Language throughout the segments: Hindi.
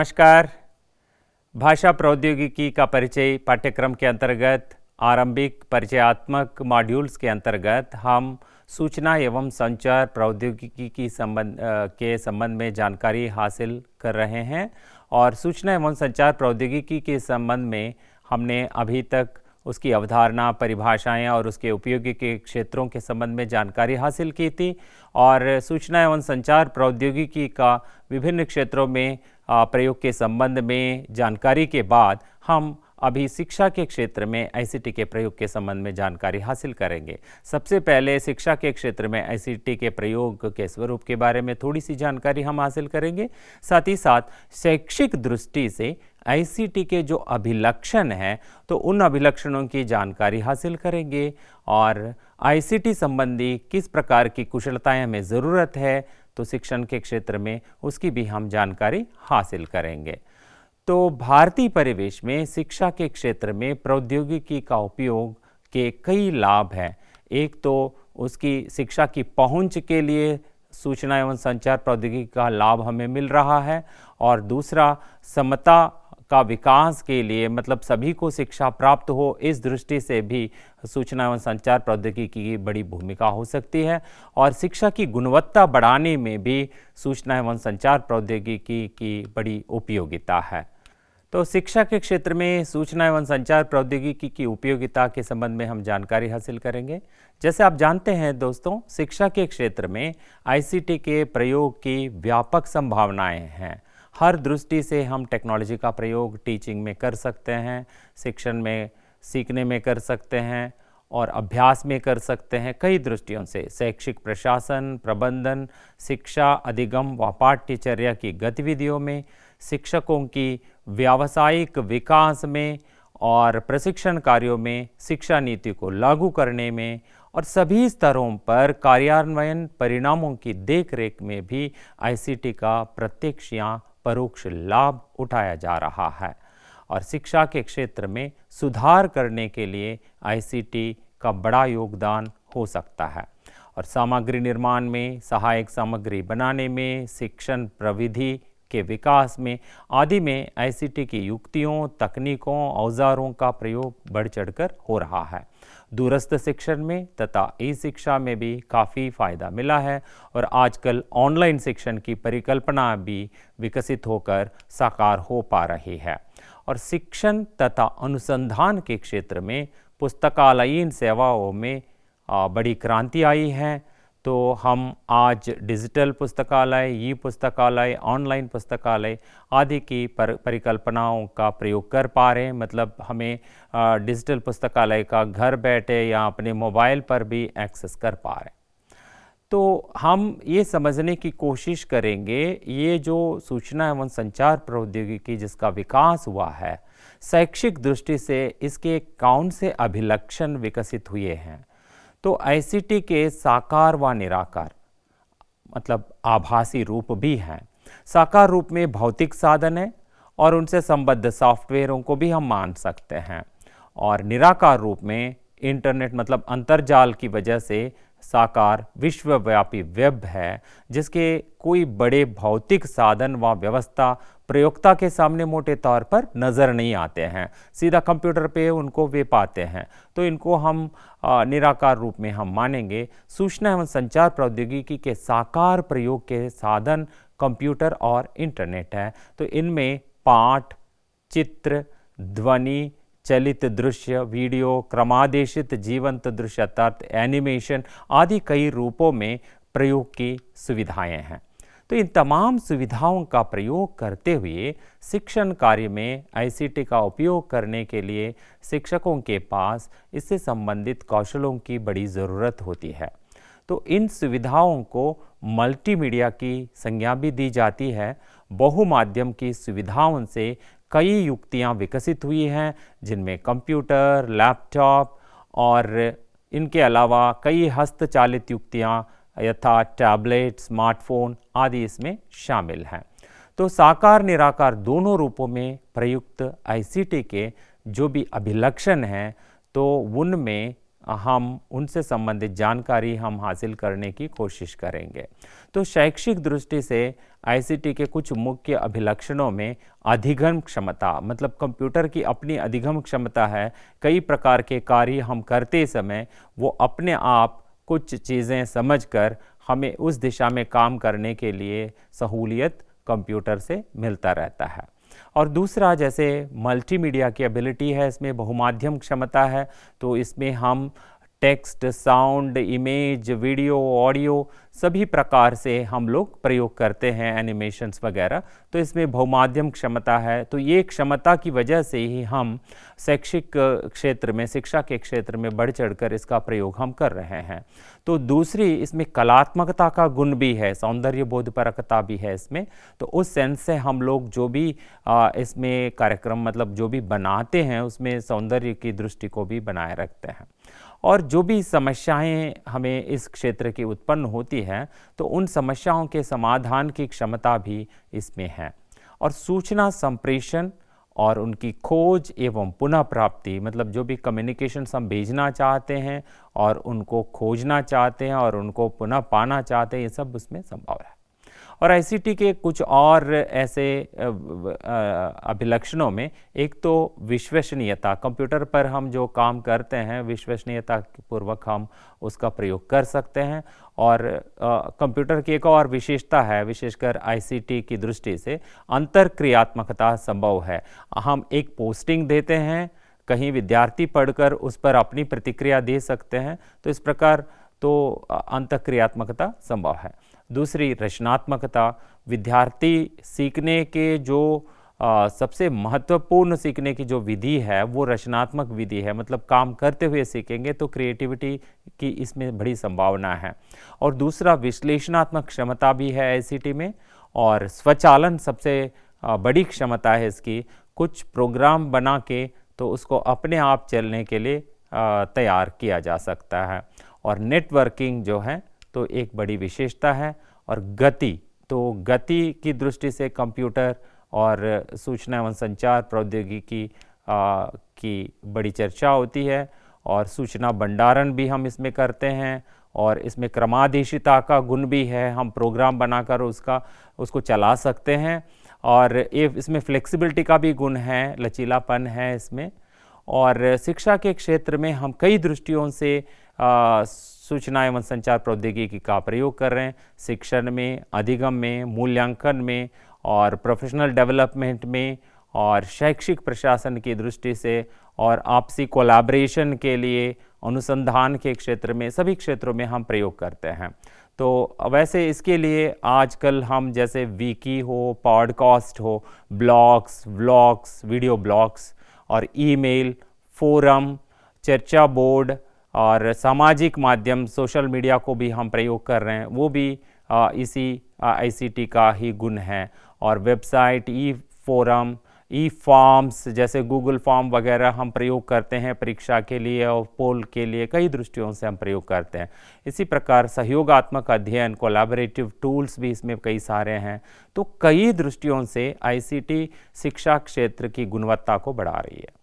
नमस्कार। भाषा प्रौद्योगिकी का परिचय पाठ्यक्रम के अंतर्गत आरंभिक परिचयात्मक मॉड्यूल्स के अंतर्गत हम सूचना एवं संचार प्रौद्योगिकी के संबंध में जानकारी हासिल कर रहे हैं और सूचना एवं संचार प्रौद्योगिकी के संबंध में हमने अभी तक उसकी अवधारणा, परिभाषाएं और उसके उपयोगी के क्षेत्रों के संबंध में जानकारी हासिल की थी। और सूचना एवं संचार प्रौद्योगिकी का विभिन्न क्षेत्रों में प्रयोग के संबंध में जानकारी के बाद हम अभी शिक्षा के क्षेत्र में आईसीटी के प्रयोग के संबंध में जानकारी हासिल करेंगे। सबसे पहले शिक्षा के क्षेत्र में आईसीटी के प्रयोग के स्वरूप के बारे में थोड़ी सी जानकारी हम हासिल करेंगे। साथ ही साथ शैक्षिक दृष्टि से आईसीटी के जो अभिलक्षण हैं तो उन अभिलक्षणों की जानकारी हासिल करेंगे और आईसीटी संबंधी किस प्रकार की कुशलताएं हमें ज़रूरत है तो शिक्षण के क्षेत्र में उसकी भी हम जानकारी हासिल करेंगे। तो भारतीय परिवेश में शिक्षा के क्षेत्र में प्रौद्योगिकी का उपयोग के कई लाभ हैं। एक तो उसकी शिक्षा की पहुंच के लिए सूचना एवं संचार प्रौद्योगिकी का लाभ हमें मिल रहा है और दूसरा समता का विकास के लिए, मतलब सभी को शिक्षा प्राप्त हो, इस दृष्टि से भी सूचना एवं संचार प्रौद्योगिकी की बड़ी भूमिका हो सकती है और शिक्षा की गुणवत्ता बढ़ाने में भी सूचना एवं संचार प्रौद्योगिकी की बड़ी उपयोगिता है। तो शिक्षा के क्षेत्र में सूचना एवं संचार प्रौद्योगिकी की उपयोगिता के संबंध में हम जानकारी हासिल करेंगे। जैसे आप जानते हैं दोस्तों, शिक्षा के क्षेत्र में आईसीटी के प्रयोग की व्यापक संभावनाएं हैं। हर दृष्टि से हम टेक्नोलॉजी का प्रयोग टीचिंग में कर सकते हैं, शिक्षण में सीखने में कर सकते हैं और अभ्यास में कर सकते हैं। कई दृष्टियों से शैक्षिक प्रशासन, प्रबंधन, शिक्षा अधिगम व पाठ्यचर्या की गतिविधियों में, शिक्षकों की व्यावसायिक विकास में और प्रशिक्षण कार्यों में, शिक्षा नीति को लागू करने में और सभी स्तरों पर कार्यान्वयन परिणामों की देखरेख में भी आईसीटी का प्रत्यक्ष या परोक्ष लाभ उठाया जा रहा है। और शिक्षा के क्षेत्र में सुधार करने के लिए आईसीटी का बड़ा योगदान हो सकता है और सामग्री निर्माण में, सहायक सामग्री बनाने में, शिक्षण प्रविधि के विकास में आदि में आईसीटी की युक्तियों, तकनीकों, औजारों का प्रयोग बढ़ चढ़कर हो रहा है। दूरस्थ शिक्षण में तथा ई शिक्षा में भी काफ़ी फ़ायदा मिला है और आजकल ऑनलाइन शिक्षण की परिकल्पना भी विकसित होकर साकार हो पा रही है। और शिक्षण तथा अनुसंधान के क्षेत्र में पुस्तकालयीन सेवाओं में बड़ी क्रांति आई है। तो हम आज डिजिटल पुस्तकालय, ई पुस्तकालय, ऑनलाइन पुस्तकालय आदि की परिकल्पनाओं का प्रयोग कर पा रहे हैं। मतलब हमें डिजिटल पुस्तकालय का घर बैठे या अपने मोबाइल पर भी एक्सेस कर पा रहे हैं। तो हम ये समझने की कोशिश करेंगे, ये जो सूचना एवं संचार प्रौद्योगिकी जिसका विकास हुआ है, शैक्षिक दृष्टि से इसके कौन से अभिलक्षण विकसित हुए हैं। तो आईसीटी के साकार व निराकार, मतलब आभासी रूप भी हैं। साकार रूप में भौतिक साधन है और उनसे संबद्ध सॉफ्टवेयरों को भी हम मान सकते हैं और निराकार रूप में इंटरनेट, मतलब अंतर्जाल की वजह से साकार विश्वव्यापी वेब है जिसके कोई बड़े भौतिक साधन व व्यवस्था प्रयोक्ता के सामने मोटे तौर पर नज़र नहीं आते हैं, सीधा कंप्यूटर पे उनको वे पाते हैं। तो इनको हम निराकार रूप में हम मानेंगे। सूचना एवं संचार प्रौद्योगिकी के साकार प्रयोग के साधन कंप्यूटर और इंटरनेट है। तो इनमें पाठ, चित्र, ध्वनि, चलित दृश्य, वीडियो, क्रमादेशित जीवंत दृश्य अर्थात एनिमेशन आदि कई रूपों में प्रयोग की सुविधाएं हैं। तो इन तमाम सुविधाओं का प्रयोग करते हुए शिक्षण कार्य में आईसीटी का उपयोग करने के लिए शिक्षकों के पास इससे संबंधित कौशलों की बड़ी ज़रूरत होती है। तो इन सुविधाओं को मल्टीमीडिया की संज्ञा भी दी जाती है। बहुमाध्यम की सुविधाओं से कई युक्तियां विकसित हुई हैं जिनमें कंप्यूटर, लैपटॉप और इनके अलावा कई हस्तचालित युक्तियां यथा टैबलेट, स्मार्टफोन आदि इसमें शामिल हैं। तो साकार निराकार दोनों रूपों में प्रयुक्त आईसीटी के जो भी अभिलक्षण हैं तो उनमें हम उनसे संबंधित जानकारी हम हासिल करने की कोशिश करेंगे। तो शैक्षिक दृष्टि से आईसीटी के कुछ मुख्य अभिलक्षणों में अधिगम क्षमता, मतलब कंप्यूटर की अपनी अधिगम क्षमता है। कई प्रकार के कार्य हम करते समय वो अपने आप कुछ चीज़ें समझकर हमें उस दिशा में काम करने के लिए सहूलियत कंप्यूटर से मिलता रहता है। और दूसरा, जैसे मल्टीमीडिया की एबिलिटी है, इसमें बहुमाध्यम क्षमता है। तो इसमें हम text, sound, image, video, audio सभी प्रकार से हम लोग प्रयोग करते हैं, एनिमेशंस वगैरह। तो इसमें बहुमाध्यम क्षमता है। तो ये क्षमता की वजह से ही हम शैक्षिक क्षेत्र में, शिक्षा के क्षेत्र में बढ़ चढ़कर इसका प्रयोग हम कर रहे हैं। तो दूसरी, इसमें कलात्मकता का गुण भी है, सौंदर्य बोधपरकता भी है इसमें। तो उस सेंस से हम लोग जो भी इसमें कार्यक्रम मतलब जो भी बनाते हैं उसमें सौंदर्य की दृष्टि को भी बनाए रखते हैं। और जो भी समस्याएं हमें इस क्षेत्र की उत्पन्न होती हैं तो उन समस्याओं के समाधान की क्षमता भी इसमें है। और सूचना संप्रेषण और उनकी खोज एवं पुनः प्राप्ति, मतलब जो भी कम्युनिकेशंस हम भेजना चाहते हैं और उनको खोजना चाहते हैं और उनको पुनः पाना चाहते हैं, ये सब उसमें संभव है। और आईसीटी के कुछ और ऐसे अभिलक्षणों में, एक तो विश्वसनीयता, कंप्यूटर पर हम जो काम करते हैं विश्वसनीयता पूर्वक हम उसका प्रयोग कर सकते हैं। और कंप्यूटर की एक और विशेषता है, विशेषकर आईसीटी की दृष्टि से अंतरक्रियात्मकता संभव है। हम एक पोस्टिंग देते हैं, कहीं विद्यार्थी पढ़कर उस पर अपनी प्रतिक्रिया दे सकते हैं। तो इस प्रकार तो अंतःक्रियात्मकता संभव है। दूसरी, रचनात्मकता, विद्यार्थी सीखने के जो सबसे महत्वपूर्ण सीखने की जो विधि है वो रचनात्मक विधि है, मतलब काम करते हुए सीखेंगे तो क्रिएटिविटी की इसमें बड़ी संभावना है। और दूसरा, विश्लेषणात्मक क्षमता भी है आईसीटी में। और स्वचालन सबसे बड़ी क्षमता है इसकी, कुछ प्रोग्राम बना के तो उसको अपने आप चलने के लिए तैयार किया जा सकता है। और नेटवर्किंग जो है तो एक बड़ी विशेषता है। और गति, तो गति की दृष्टि से कंप्यूटर और सूचना एवं संचार प्रौद्योगिकी की बड़ी चर्चा होती है। और सूचना भंडारण भी हम इसमें करते हैं। और इसमें क्रमादेशिता का गुण भी है, हम प्रोग्राम बनाकर उसको चला सकते हैं। और इसमें फ्लेक्सिबिलिटी का भी गुण है, लचीलापन है इसमें। और शिक्षा के क्षेत्र में हम कई दृष्टियों से सूचना एवं संचार प्रौद्योगिकी का प्रयोग कर रहे हैं, शिक्षण में, अधिगम में, मूल्यांकन में और प्रोफेशनल डेवलपमेंट में और शैक्षिक प्रशासन की दृष्टि से और आपसी कोलैबोरेशन के लिए, अनुसंधान के क्षेत्र में, सभी क्षेत्रों में हम प्रयोग करते हैं। तो वैसे इसके लिए आजकल हम जैसे विकी हो, पॉडकास्ट हो, ब्लॉग्स, व्लॉग्स, वीडियो ब्लॉग्स और ईमेल, फोरम, चर्चा बोर्ड और सामाजिक माध्यम, सोशल मीडिया को भी हम प्रयोग कर रहे हैं, वो भी इसी आईसीटी का ही गुण है। और वेबसाइट, ई फोरम, ई फॉर्म्स जैसे गूगल फॉर्म वगैरह हम प्रयोग करते हैं परीक्षा के लिए और पोल के लिए, कई दृष्टियों से हम प्रयोग करते हैं। इसी प्रकार सहयोगात्मक अध्ययन, कोलैबोरेटिव टूल्स भी इसमें कई सारे हैं। तो कई दृष्टियों से आईसीटी शिक्षा क्षेत्र की गुणवत्ता को बढ़ा रही है।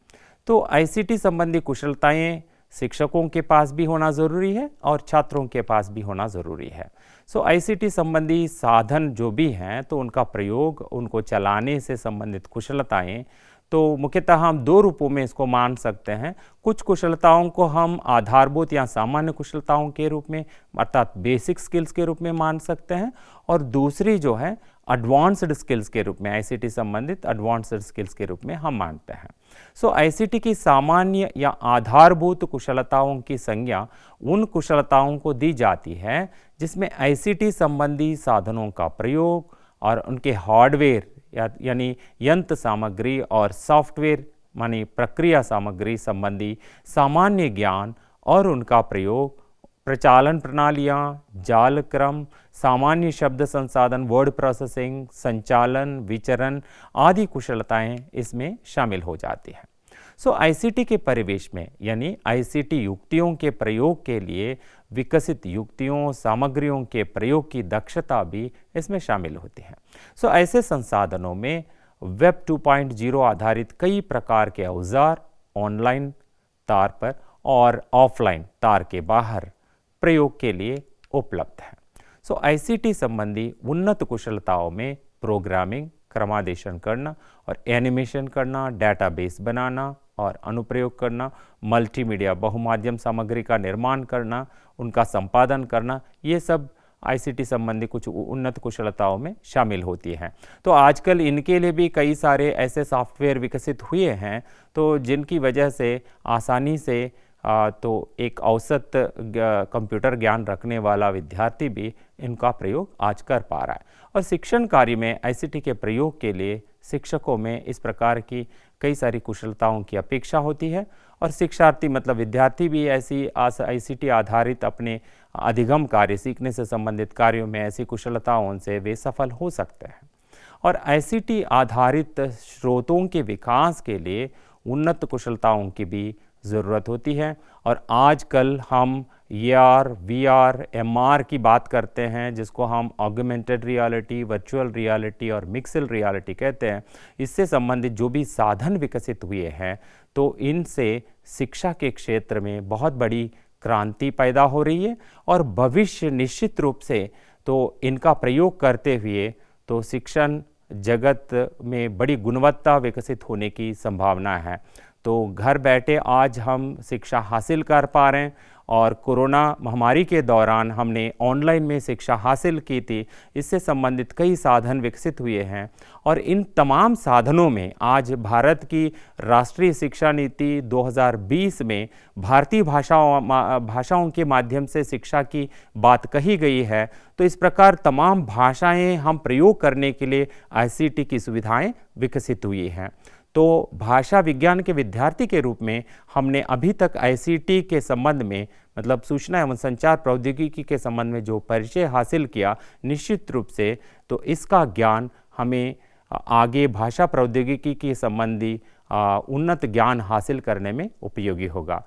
तो आईसीटी संबंधी कुशलताएं शिक्षकों के पास भी होना ज़रूरी है और छात्रों के पास भी होना ज़रूरी है। सो आईसीटी संबंधी साधन जो भी हैं तो उनका प्रयोग, उनको चलाने से संबंधित कुशलताएं, तो मुख्यतः हम दो रूपों में इसको मान सकते हैं। कुछ कुशलताओं को हम आधारभूत या सामान्य कुशलताओं के रूप में, अर्थात बेसिक स्किल्स के रूप में मान सकते हैं। और दूसरी जो है एडवांस्ड स्किल्स के रूप में, आईसीटी संबंधित एडवांस्ड स्किल्स के रूप में हम मानते हैं। सो आईसीटी की सामान्य या आधारभूत कुशलताओं की संज्ञा उन कुशलताओं को दी जाती है जिसमें आईसीटी संबंधी साधनों का प्रयोग और उनके हार्डवेयर यानी यंत्र सामग्री और सॉफ्टवेयर मानी प्रक्रिया सामग्री संबंधी सामान्य ज्ञान और उनका प्रयोग, प्रचालन प्रणालियाँ, जालक्रम, सामान्य शब्द संसाधन, वर्ड प्रोसेसिंग, संचालन, विचरण आदि कुशलताएं इसमें शामिल हो जाती हैं। सो आईसीटी के परिवेश में यानी आईसीटी युक्तियों के प्रयोग के लिए विकसित युक्तियों, सामग्रियों के प्रयोग की दक्षता भी इसमें शामिल होती है। सो ऐसे संसाधनों में वेब 2.0 आधारित कई प्रकार के औजार ऑनलाइन तार पर और ऑफलाइन तार के बाहर प्रयोग के लिए उपलब्ध है। आईसीटी संबंधी उन्नत कुशलताओं में प्रोग्रामिंग, क्रमादेशन करना और एनिमेशन करना, डेटाबेस बनाना और अनुप्रयोग करना, मल्टीमीडिया बहुमाध्यम सामग्री का निर्माण करना, उनका संपादन करना, ये सब आईसीटी संबंधी कुछ उन्नत कुशलताओं में शामिल होती हैं। तो आजकल इनके लिए भी कई सारे ऐसे सॉफ्टवेयर विकसित हुए हैं तो जिनकी वजह से आसानी से तो एक औसत कंप्यूटर ज्ञान रखने वाला विद्यार्थी भी इनका प्रयोग आज कर पा रहा है। और शिक्षण कार्य में आईसीटी के प्रयोग के लिए शिक्षकों में इस प्रकार की कई सारी कुशलताओं की अपेक्षा होती है और शिक्षार्थी मतलब विद्यार्थी भी ऐसी आईसीटी आधारित अपने अधिगम कार्य, सीखने से संबंधित कार्यों में ऐसी कुशलताओं से वे सफल हो सकते हैं। और आईसीटी आधारित स्रोतों के विकास के लिए उन्नत कुशलताओं की भी ज़रूरत होती है। और आजकल हम AR, VR, MR की बात करते हैं, जिसको हम ऑगमेंटेड रियलिटी, वर्चुअल रियलिटी और मिक्स्ड रियलिटी कहते हैं। इससे संबंधित जो भी साधन विकसित हुए हैं तो इनसे शिक्षा के क्षेत्र में बहुत बड़ी क्रांति पैदा हो रही है और भविष्य निश्चित रूप से तो इनका प्रयोग करते हुए तो शिक्षण जगत में बड़ी गुणवत्ता विकसित होने की संभावना है। तो घर बैठे आज हम शिक्षा हासिल कर पा रहे हैं और कोरोना महामारी के दौरान हमने ऑनलाइन में शिक्षा हासिल की थी। इससे संबंधित कई साधन विकसित हुए हैं और इन तमाम साधनों में आज भारत की राष्ट्रीय शिक्षा नीति 2020 में भारतीय भाषाओं के माध्यम से शिक्षा की बात कही गई है। तो इस प्रकार तमाम भाषाएं हम प्रयोग करने के लिए आईसीटी की सुविधाएं विकसित हुई हैं। तो भाषा विज्ञान के विद्यार्थी के रूप में हमने अभी तक आईसीटी के संबंध में मतलब सूचना एवं संचार प्रौद्योगिकी के संबंध में जो परिचय हासिल किया, निश्चित रूप से तो इसका ज्ञान हमें आगे भाषा प्रौद्योगिकी के संबंधी उन्नत ज्ञान हासिल करने में उपयोगी होगा।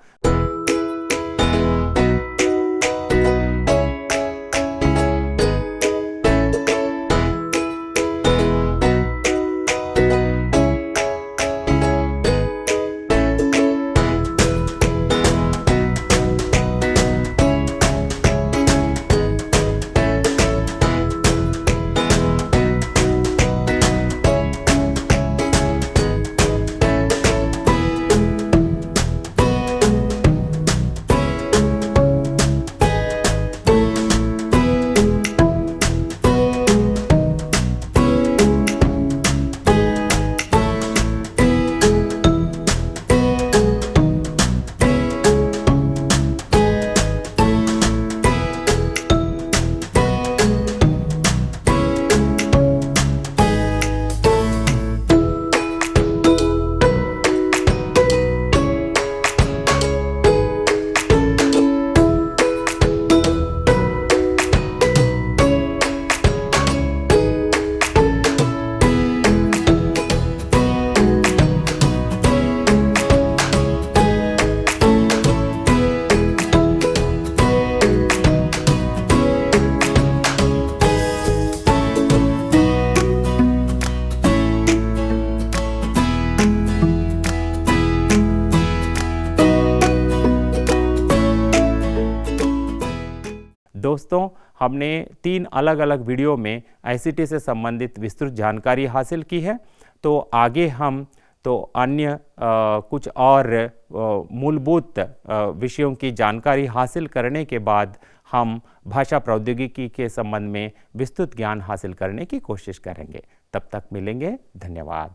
दोस्तों, हमने 3 अलग अलग वीडियो में आईसीटी से संबंधित विस्तृत जानकारी हासिल की है। तो आगे हम तो अन्य कुछ और मूलभूत विषयों की जानकारी हासिल करने के बाद हम भाषा प्रौद्योगिकी के संबंध में विस्तृत ज्ञान हासिल करने की कोशिश करेंगे। तब तक मिलेंगे। धन्यवाद।